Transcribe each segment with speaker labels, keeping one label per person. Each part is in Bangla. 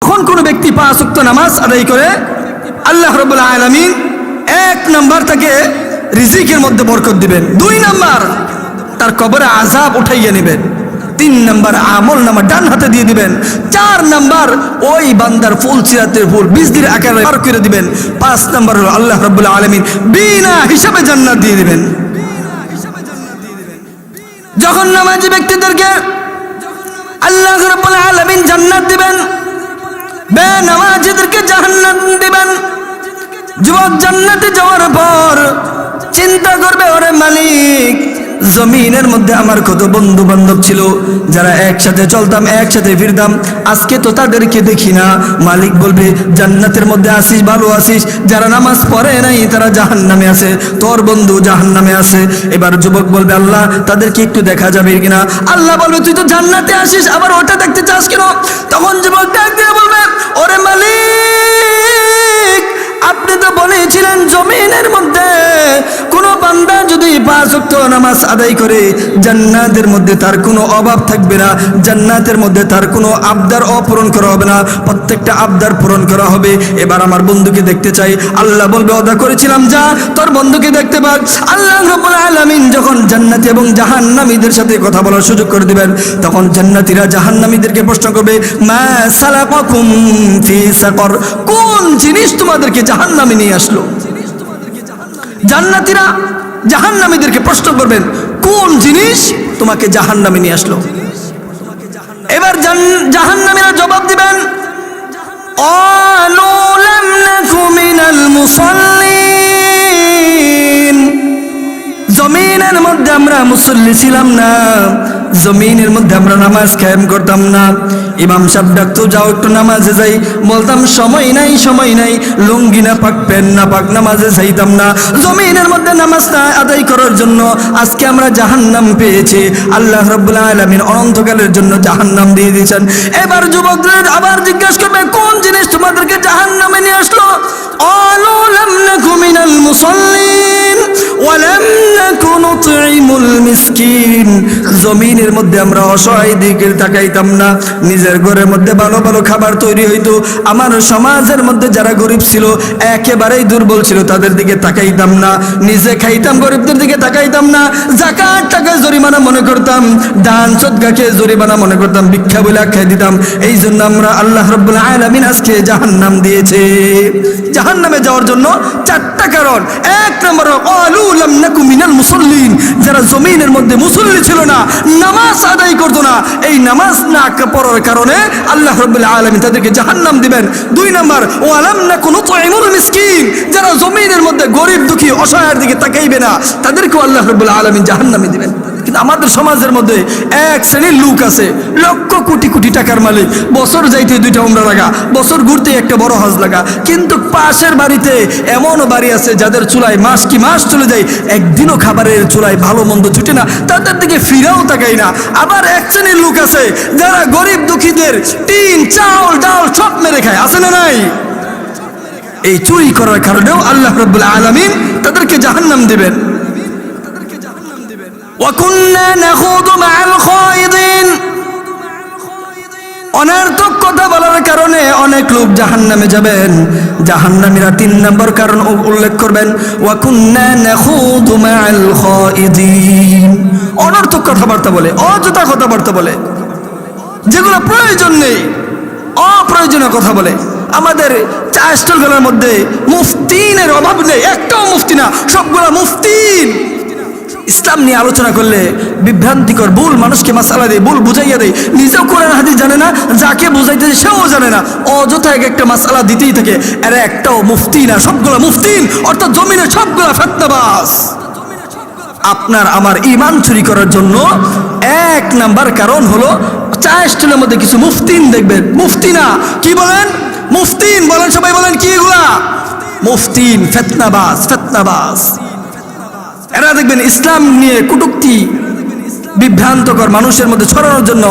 Speaker 1: যখন কোনো ব্যক্তি 5 ওয়াক্ত নামাজ আদায় করে আল্লাহ রাব্বুল আলামিন 1 নাম্বার তাকে রিজিকের মধ্যে বরকত দিবেন, 2 নাম্বার তার কবরে আযাব উঠাইয়া নেবেন, 3 নাম্বার আমল নামা ডান হাতে দিয়ে দিবেন, 4 নাম্বার ওই বান্দার ফুল সিরাতের ফুল বিজলির আকারে পার করে দিবেন, 5 নাম্বার হলো আল্লাহ রাব্বুল আলামিন বিনা হিসাবে জান্নাত দিয়ে দিবেন। যখন নামাজি ব্যক্তিদেরকে আল্লাহ রাব্বুল আলামিন জান্নাত দিবেন, বেনামাজিদেরকে জাহান্নাম দিবেন। যুবক জান্নাতে যাওয়ার পর চিন্তা করবে, ওরে মালিক, জমিনের মধ্যে আমার কত বন্ধু বান্ধব ছিল, যারা একসাথে চলতাম একসাথে ফিরতাম, আজকে তো তাদেরকে দেখি না। মালিক বলবে, জান্নাতের মধ্যে আসিস, ভালো আসিস, যারা নামাজ পড়ে নাই তারা জাহান্নামে আছে, তোর বন্ধু জাহান্নামে আছে। এবার যুবক বলবে, আল্লাহ তাদেরকে একটু দেখা যাবে কিনা? আল্লাহ বলবে, তুই তো জান্নাতে আসিস, আবার ওটা দেখতে চাস কেন? তখন যুবক ডাক দিয়ে বলবে, ওরে মালিক, আপনি তো বলেছিলেন জমিনের মধ্যে কোনো বান্দা যদি 5 ওয়াক্ত নামাজ আদায় করে জান্নাতের মধ্যে তার কোনো অভাব থাকবে না, জান্নাতের মধ্যে তার কোনো আবদার অপূরণ করা হবে না, প্রত্যেকটা আবদার পূরণ করা হবে। এবার আমার বন্ধুকে দেখতে চাই। আল্লাহ বলবে, ওদা করেছিলাম, যা তোর বন্ধুকে দেখতে পাক। আল্লাহ রাব্বুল আলামিন যখন জান্নাতি এবং জাহান্নামীদের সাথে কথা বলার সুযোগ করে দিবেন, তখন জান্নাতীরা জাহান্নামীদেরকে প্রশ্ন করবে, মা সালাকাকুম ফি সাকর, কোন জিনিস তোমাদেরকে জাহান্নামে নিয়ে আসলো? জান্নাতীরা জাহান্নামীদেরকে প্রশ্ন করবেন, কোন জিনিস তোমাকে জাহান্নামে নিয়ে আসলো? এবার জাহান্নামীরা জবাব দিবেন, ক্বালু লাম নাকু মিনাল মুসাল্লিন, জমিনের মধ্যে আমরা মুসল্লি ছিলাম না, জমিনের মধ্যে আমরা নামাজ কায়েম করতাম না। ইমাম সাহেব ডাকতো, যাও একটু নামাজে যাই, বলতাম সময় নাই, সময় নাই, লুঙ্গি না পাক, প্যান্ট না পাক, নামাজে যাইতাম না। জমিনের মধ্যে নামাজটা আদায় করার জন্য আজকে আমরা জাহান্নাম পেয়েছি। আল্লাহ রাব্বুল আলামিন অনন্তকালের জন্য জাহান্নাম দিয়ে দিয়েছেন। এবার যুবকদের আবার জিজ্ঞাসা করবে, কোন জিনিস তোমাদেরকে জাহান্নামে নিয়ে আসলো? ক্বালু লাম নাকু মিনাল মুসাল্লিন ওয়া লাম নাকু নুতঈমুল মিসকিন, জমিনের মধ্যে আমরা অসহায় দিকে তাকাইতাম না, নিজের ঘরের মধ্যে ভালো ভালো খাবার তৈরি হইতো, আমার সমাজের মধ্যে যারা গরিব ছিল, একেবারেই দুর্বল ছিল, তাদের দিকে তাকাইতাম না, নিজে খাইতাম, গরিবদের দিকে তাকাইতাম না, যাকাত টাকা জরিমানা মনে করতাম, দান সদকাকে জরিমানা মনে করতাম, ভিক্ষা বলে খাই দিতাম। এই জন্য আমরা আল্লাহ রাব্বুল আলামিন আজকে জাহান্নাম দিয়েছে। জাহান্নামে যাওয়ার জন্য 4টা কারণ। 1 নম্বর, ক্বালু লাম নাকু মিনাল মুসাল্লিন, যারা জমিনের মধ্যে মুসল্লি ছিল না, নামাজ আদায় করতো না, এই নামাজ না পড়ার কারণে আল্লাহ রাব্বুল আলামিন তাদেরকে জাহান্নাম দিবেন। 2 নম্বর, ওয়া লাম নাকু নুতঈমুল মিসকিন, যারা জমিনের মধ্যে গরিব দুঃখী অসহায়ের দিকে তাকাইবে না, তাদেরকেও আল্লাহ রাব্বুল আলামিন জাহান্নামে দিবেন। কিন্তু আমাদের সমাজের মধ্যে এক শ্রেণীর লোক আছে, লক্ষ কোটি কোটি টাকার মালিক, বছর যাইতে 2টা উমরা লাগা, বছর ঘুরতে একটা বড় হজ লাগা, কিন্তু পাশের বাড়িতে এমনও বাড়ি আছে যাদের চুলায় মাস কি মাস চলে যায়, একদিনও খাবারের চুলায় ভালো মন্দ জুটে না, তাদের দিকে ফিরাও তাকাই না। আবার এক শ্রেণীর লোক আছে যারা গরিব দুঃখীদের টিন, চাউল, ডাল সব মেরে খায়, আছে না নাই? এই চুরি করার কারণেও আল্লাহ রাব্বুল আলামিন তাদেরকে জাহান্নাম দিবেন। وَكُنَّا نَخُوضُ مَعَ الْخَائِضِينَ, অনর্থক কথা বলার কারণে অনেক লোক জাহান্নামে যাবেন। জাহান্নামীরা 3 নম্বর কারণ উল্লেখ করবেন, وَكُنَّا نَخُوضُ مَعَ الْخَائِضِينَ, অনর্থক কথাবার্তা বলে, অযথা কথাবার্তা বলে, যেগুলো প্রয়োজন নেই, অপ্রয়োজনীয় কথা বলে। আমাদের চা স্টলগুলোর মধ্যে মুফতিনের অভাব নেই, একটাও মুফতি না, সবগুলো মুফতিন। ইসলাম নিয়ে আলোচনা করলে বিভ্রান্তিকর ভুল মানুষকে মাসালা দেয়, ভুল বুঝাইয়া দেয়, নিজেও কোরআন হাদিস জানে না, যাকে বুঝাইতে সেও জানে না, অযথা একটা মাসালা দিতেই থাকে। এরা একটাও মুফতি না, সবগুলো মুফতিন, অর্থাৎ জমিনের সবগুলো ফিতনাবাজ। আপনার আমার ঈমান চুরি করার জন্য 1 নাম্বার কারণ হলো, চা স্টলের মধ্যে কিছু মুফতিন দেখবেন, মুফতি না, কি বলেন? মুফতিন বলেন, সবাই বলেন, কি এগুলা? মুফতিন, ফিতনাবাজ, ফিতনাবাজ। এরা দেখবেন ইসলাম নিয়ে কটূক্তি, বিভ্রান্তকর মানুষের মধ্যে ছড়ানোর জন্য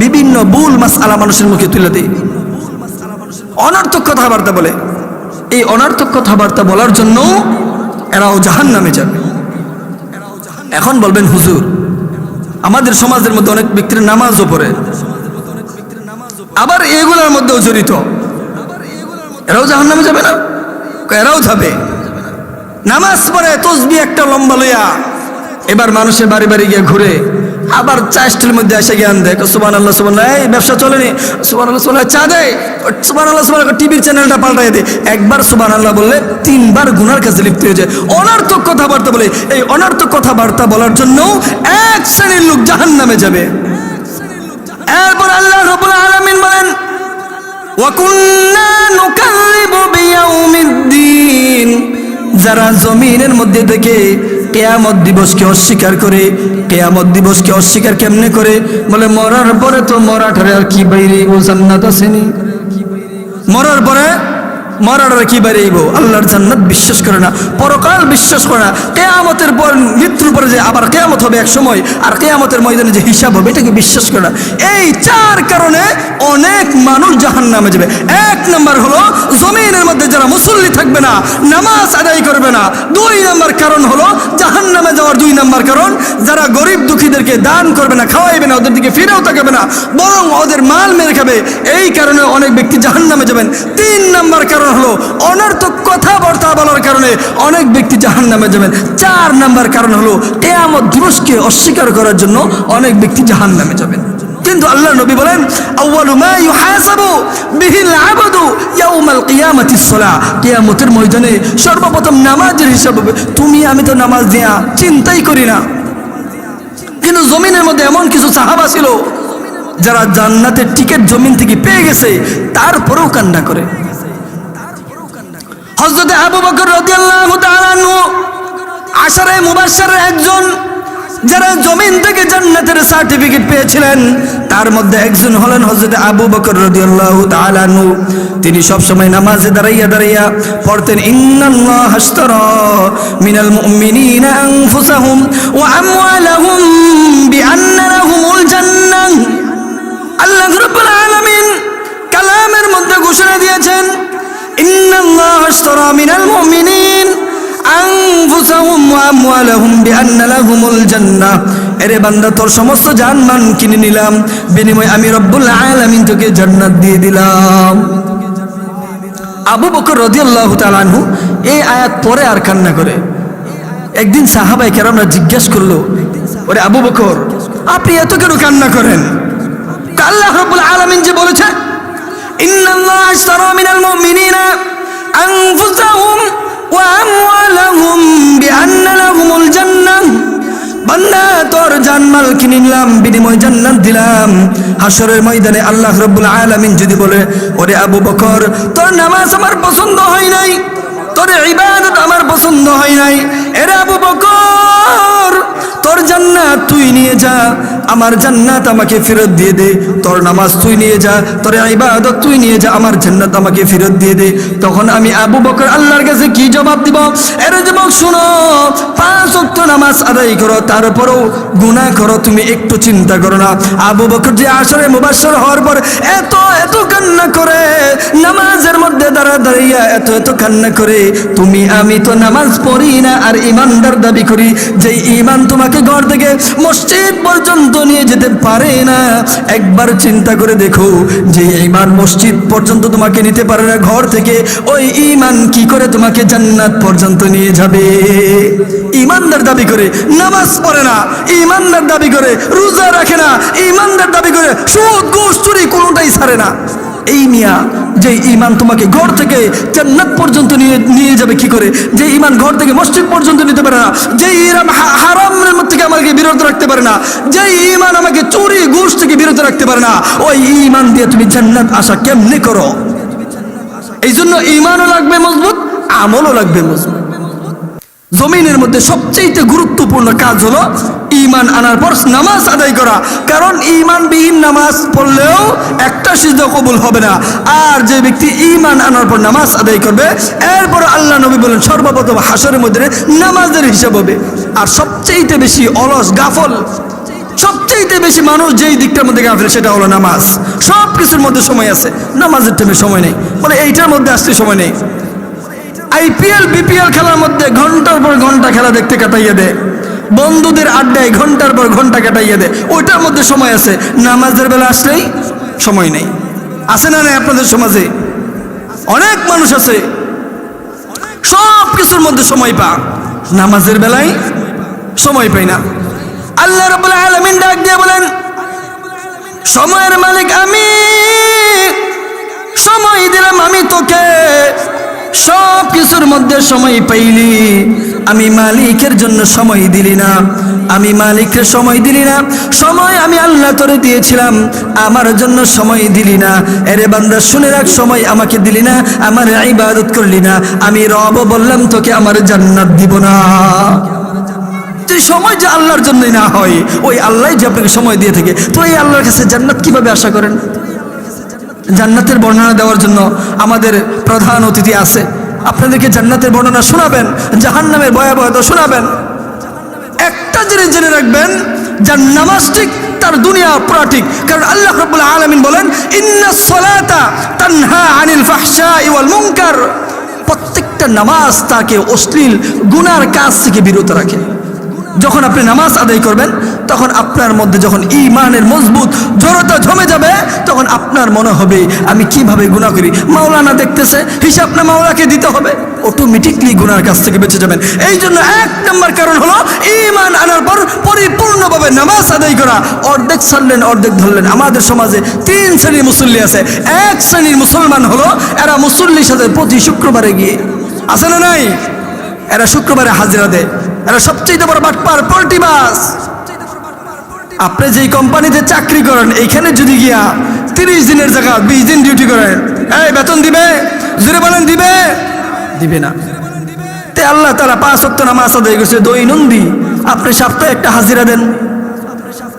Speaker 1: বিভিন্ন ভুল মাসআলা মানুষের মুখে তুলে দেয়, অনর্থক কথাবার্তা বলে। এই অনর্থক কথাবার্তা বলার জন্য এরাও জাহান্নামে যাবে। এখন বলবেন, হুজুর, আমাদের সমাজের মধ্যে অনেক ব্যক্তির নামাজও পড়ে, আবার এগুলোর মধ্যেও জড়িত, এরাও জাহান্নামে যাবে না? এরাও যাবে। নামাজ পড়ে তসবিহ একটা লম্বা লইয়া এবার মানুষের বাড়ি বাড়ি গিয়ে ঘুরে আবার চা স্টিলের মধ্যে এসে জ্ঞান দেয়, সুবহানাল্লাহ সুবহানাল্লাহ, এই ব্যবসা চলেনি, সুবহানাল্লাহ সুবহানাল্লাহ, চা দেয়, সুবহানাল্লাহ সুবহানাল্লাহ, টিভির চ্যানেলটা পাল্টাই দেয়। একবার সুবহানাল্লাহ বললে 3 বার গুনার কাছে লিপ্ত হয়ে যায়। অনর্থক কথাবার্তা বলে, এই অনর্থক কথাবার্তা বলার জন্য এক শ্রেণীর লোক জাহান্নামে যাবে। এরপর আল্লাহ রাব্বুল আলামিন বলেন, ওয়া কুন্না নুকাযযিবু বিয়াউমিদ্দিন, যারা জমিনের মধ্যে থেকে কিয়ামত দিবসকে অস্বীকার করে। কিয়ামত দিবসকে অস্বীকার কেমনে করে? বলে মরার পরে তো মরাটারে আর কি বাইরে ও জান্নাত আসেনি, মরার পরে মরাটারে কি বাইরেইব, আল্লাহর জান্নাত বিশ্বাস করে না, পরকাল বিশ্বাস করে না, কিয়ামতের পর মৃত্যুর পরে যে আবার কিয়ামত হবে এক সময়, আর কিয়ামতের ময়দানে যে হিসাব হবে এটাকে বিশ্বাস করে না। এই 4 কারণে অনেক মানুষ জাহান্নামে যাবে। 1 নাম্বার হলো জমিনের মধ্যে যারা মুসল্লি থাকবে না, নামাজ আদায় করবে না। 2 নাম্বার কারণ হলো জাহান্নামে যাওয়ার 2 নাম্বার কারণ, যারা গরিব দুঃখীদেরকে দান করবে না, খাওয়াইবে না, ওদের দিকে ফিরেও তাকাবে না, বরং ওদের মাল মেরে খাবে। এই কারণে অনেক ব্যক্তি জাহান্নামে যাবেন। 3 নাম্বার কারণ হলো অনর্থক কথাবার্তা বলার কারণে অনেক ব্যক্তি জাহান্নামে যাবেন। 4 নাম্বার কারণ হলো কিয়ামত দিবসকে অস্বীকার করার জন্য অনেক ব্যক্তি জাহান্নামে যাবেন। কিন্তু আল্লাহ নবী বলেন, আউয়ালু মা ইউহাসাবু বিহিল আবদু ইয়াউমাল কিয়ামাতিস সালাহ, কিয়ামতের ময়দানে সর্বপ্রথম নামাজের হিসাব হবে। তুমি আমি তো নামাজ দিয়া চিন্তাই করি না, কিন্তু জমিনের মধ্যে এমন কিছু সাহাবা ছিল যারা জান্নাতের টিকিট জমিন থেকে পেয়ে গেছে, তারপরেও কান্না করে। হযরত আবু বকর রাদিয়াল্লাহু তাআলা আনহু আশারায়ে মুবাশশারের একজন, যারা জমিন থেকে জান্নাতের সার্টিফিকেট পেয়েছিলেন, তার মধ্যে একজন হলেন হযরত আবু বকর রাদিয়াল্লাহু তাআলা আনহু। তিনি সব সময় নামাজে দাঁড়াইয়া দাঁড়াইয়া পড়তেন, ইন্নাল্লাহা আশতারা মিনাল মুমিনিনা আনফুসাহুম ওয়া আমওয়ালাহুম বিআন্না লাহুমুল জান্নাহ। আল্লাহ রাব্বুল আলামিন কালামের মধ্যে ঘোষণা দিয়েছেন, ইন্নাল্লাহা আশতারা মিনাল মুমিনিন আনফুসাহুম ওয়া আমওয়ালাহুম বিআন্না লাহুমুল জান্নাহ। এরে বান্দা, তোর সমস্ত জানমান কিনে নিলাম, বিনিময়ে আমি রব্বুল আলামিন তোকে জান্নাত দিয়ে দিলাম। আবু বকর রাদিয়াল্লাহু তাআলা আনহু এই আয়াত পরে আর কান্না করে। একদিন সাহাবায়ে কেরামরা জিজ্ঞেস করলো, ওরে আবু বকর, আপনি এত কেন কান্না করেন? আল্লাহ রব্বুল আলামিন যে বলেছে, ইন্নাল্লাহা আশতারা মিনাল মুমিনিনা আনফুসাহুম ওয়া আমওয়ালাহুম বিআন্না লাহুমুল জান্নাহ। বান্দা, তোর জানমাল কিনে নিলাম, বিনিময় জান্নাত দিলাম। হাসরের ময়দানে আল্লাহ রাব্বুল আলামিন যদি বলে, ওরে আবু বকর, তোর নামাজ আমার পছন্দ হয় নাই, তোর ইবাদত আমার পছন্দ হয় নাই, এরে আবু বকর, তোর জান্নাত তুই নিয়ে যা, আমার জান্নাত আমাকে ফেরত দিয়ে দে। তোর নামাজ তুই নিয়ে যা, তোর ইবাদত তুই নিয়ে যা, আমার জান্নাত আমাকে ফেরত দিয়ে দে। তখন আমি আবু বকর আল্লাহর কাছে কি জবাব দিব? এরে যুবক শুনো, 5 ওয়াক্ত নামাজ আদায় করো, তারপরেও গুনাহ করো, তুমি একটু চিন্তা করো না। আবু বকর যে আসরে মুবাশশার হওয়ার পর এত এত কান্না করে, নামাজের মধ্যে দাঁড়াইয়া এত এত কান্না করে, তুমি আমি তো নামাজ পড়ি না আর ইমানদার দাবি করি, যে ইমান তোমাকে ঘর থেকে মসজিদ পর্যন্ত নিয়ে যেতে পারে না। একবার চিন্তা করে দেখো, যে ইমান মসজিদ পর্যন্ত তোমাকে নিতে পারে না ঘর থেকে, ওই ইমান কি করে তোমাকে জান্নাত পর্যন্ত নিয়ে যাবে? ইমানদার দাবি করে নামাজ পড়ে না, ইমানদার দাবি করে রোজা রাখে না, ইমানদার দাবি করে সুদ ঘুষ চুরি কোনোটাই ছাড়ে না। এই মিয়া, যে ইমান তোমাকে ঘর থেকে জান্নাত পর্যন্ত নিয়ে যাবে কি করে? যে ইমান ঘর থেকে মসজিদ পর্যন্ত নিতে পারে না, যে ইমান হারামের থেকে আমাকে বিরত রাখতে পারে না, যে ইমান আমাকে চুরি ঘুষ থেকে বিরত রাখতে পারে না, ওই ইমান দিয়ে তুমি জান্নাত আশা কেমনে করো? এই জন্য ইমানও লাগবে মজবুত, আমলও লাগবে মজবুত। জমিনের মধ্যে সবচেয়ে গুরুত্বপূর্ণ কাজ হলো ঈমান আনার পর নামাজ আদায় করা। কারণ ঈমানবিহীন নামাজ পড়লেও একটা সিজদা কবুল হবে না। আর যে ব্যক্তি ঈমান আনার পর নামাজ আদায় করবে, এরপর আল্লাহ নবী বলেন সর্বপ্রথম হাসরের মধ্যে নামাজের হিসাব হবে। আর সবচেয়ে বেশি অলস গাফল, সবচেয়ে বেশি মানুষ যেই দিকটার মধ্যে গাফেল, সেটা হলো নামাজ। সব কিছুর মধ্যে সময় আছে, নামাজের টাইমে সময় নেই, বলে এইটার মধ্যে আসতে সময় নেই। আইপিএল বিপিএল খেলার মধ্যে ঘন্টার পর ঘন্টা খেলা দেখতে কাটাইয়া দেয়, বন্ধুদের আড্ডায় ঘন্টার পর ঘন্টা কাটাইয়া দেয়, ওইটার মধ্যে সময় আছে। নামাজের বেলা আসলেই সময় নেই। আছে না নাই আপনাদের সমাজে? অনেক মানুষ আছে সব কিছুর মধ্যে সময় পা, নামাজের বেলায় সময় পাই না। আল্লাহ রাব্বুল আলামিন ডাক দিয়ে বলেন, সময়ের মালিক আমি, সময় দিলাম আমি তোকে, সব কিছুর মধ্যে সময় পাইলি, আমি মালিকের জন্য সময় দিলি না, আমি মালিকের সময় দিলি না, সময় আমি আল্লাহ তোরে দিয়েছিলাম, আমার জন্য সময় দিলি না। এরে বান্দা শুনে রাখ, সময় আমাকে দিলি না, আমার ইবাদত করলি না, আমি রব বললাম তোকে আমার জান্নাত দিব না। যে সময় যে আল্লাহর জন্যই না হয়, ওই আল্লাহ যে আপনাকে সময় দিয়ে থাকে, তো এই আল্লাহর কাছে জান্নাত কিভাবে আশা করেন? জান্নাতের বর্ণনা দেওয়ার জন্য আমাদের প্রধান অতিথি আছে, আপনাদেরকে জান্নাতের বর্ণনা শোনাবেন, জাহান্নামের ভয়াবহতা শোনাবেন। একটা জিনিস জেনে রাখবেন, যার নামাজ ঠিক তার দুনিয়া পুরা ঠিক। কারণ আল্লাহ রাব্বুল আলামিন বলেন, ইন্নাস সালাতা তানহা আনিল ফাহশাই ওয়াল মুনকার, প্রত্যেকটা নামাজ তাকে অশ্লীল গুনার কাজ থেকে বিরত রাখে। যখন আপনি নামাজ আদায় করবেন, তখন আপনার মধ্যে যখন ঈমানের মজবুত জড়তা জমে যাবে, তখন আপনার মনে হবে আমি কিভাবে গুনাহ করি। মাওলানা দেখতেছে, হিসাব না মাওলাকে দিতে হবে, অটোমেটিকলি গুনার কাছ থেকে বেঁচে যাবেন। এই জন্য 1 নম্বর কারণ হলো ঈমান আনার পর পরিপূর্ণভাবে নামাজ আদায় করা। অর্ধেক ছাড়লেন, অর্ধেক ধরলেন। আমাদের সমাজে 3 শ্রেণীর মুসল্লি আছে। এক শ্রেণীর মুসলমান হলো এরা মুসল্লির সাথে প্রতি শুক্রবারে গিয়ে, আছে না নাই, এরা শুক্রবারে হাজিরা দেয়, এরা সবচেয়ে বড় বাটপার, পল্টিবাস। আপনি যেই কোম্পানিতে চাকরি করেন, এইখানে যদি গিয়া 30 দিনের জায়গা 20 দিন ডিউটি করেন, এই বেতন দিবে? জোরে বলেন, দিবে? দিবে না। তে আল্লাহ তাআলা 5 ওয়াক্ত নামাজ আদায় করছে দৈনন্দিন, আপনি সপ্তাহে একটা হাজিরা দেন।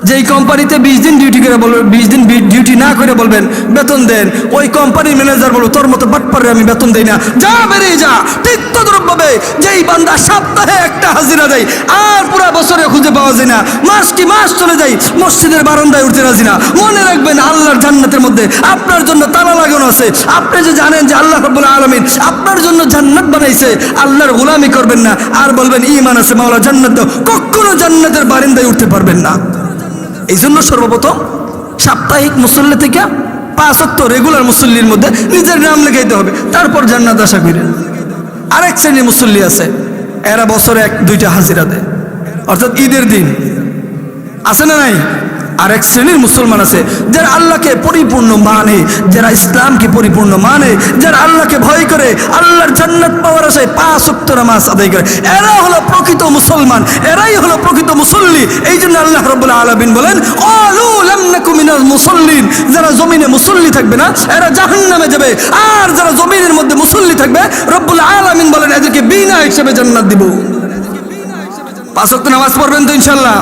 Speaker 1: যেই কোম্পানিতে 20 দিন ডিউটি করে বলবেন, 20 দিন ডিউটি না করে বলবেন বেতন দেন, ওই কোম্পানির ম্যানেজার বলবো তোর মতো বাটপারে আমি বেতন দেই না, যা বেরিয়ে যা। ঠিক তদ্রুপভাবে যেই বান্দা সপ্তাহে একটা হাজিরা দেয় আর পুরা বছরে খুঁজে পাওয়া যায় না, মাস কি মাস চলে যায়, মসজিদের বারান্দায় উঠতে রাজি না। মনে রাখবেন, আল্লাহর জান্নাতের মধ্যে আপনার জন্য তালা লাগানো আছে। আপনি যে জানেন যে আল্লাহ রাব্বুল আলামিন আপনার জন্য জান্নাত বানাইছে, আল্লাহর গোলামি করবেন না আর বলবেন ঈমান আছে মাওলা জান্নাত দাও, কখনো জান্নাতের বারান্দায় উঠতে পারবেন না। এই জন্য সর্বপ্রথম সাপ্তাহিক মুসল্লি থেকে 5 ওয়াক্ত রেগুলার মুসল্লির মধ্যে নিজের নাম লেখাইতে হবে, তারপর জান্নাত আশা করেন। আরেক শ্রেণীর মুসল্লি আছে, এরা বছরে 1-2টা হাজিরা দেয়, অর্থাৎ ঈদের দিন, আছে না নাই? আরেক শ্রেণীর মুসলমান আছে যারা আল্লাহকে পরিপূর্ণ মানে, যারা ইসলামকে পরিপূর্ণ মানে, যারা আল্লাহকে ভয় করে, আল্লাহর জান্নাত পাওয়ার আশায় 5 ওয়াক্ত নামাজ আদায় করে। এরা হলো প্রকৃত মুসলমান, এরাই হলো প্রকৃত মুসল্লি। এই জন্য আল্লাহ রাব্বুল আলামিন বলেন, ক্বালু লাম নাকু মিনাল মুসাল্লিন, যারা জমিনে মুসল্লি থাকবে না এরা জাহান্নামে যাবে, আর যারা জমিনের মধ্যে মুসল্লি থাকবে রব্বুল আলামিন বলেন এদেরকে বিনা হিসেবে জান্নাত দিব। 5 ওয়াক্ত নামাজ পড়বেন তো ইনশাআল্লাহ?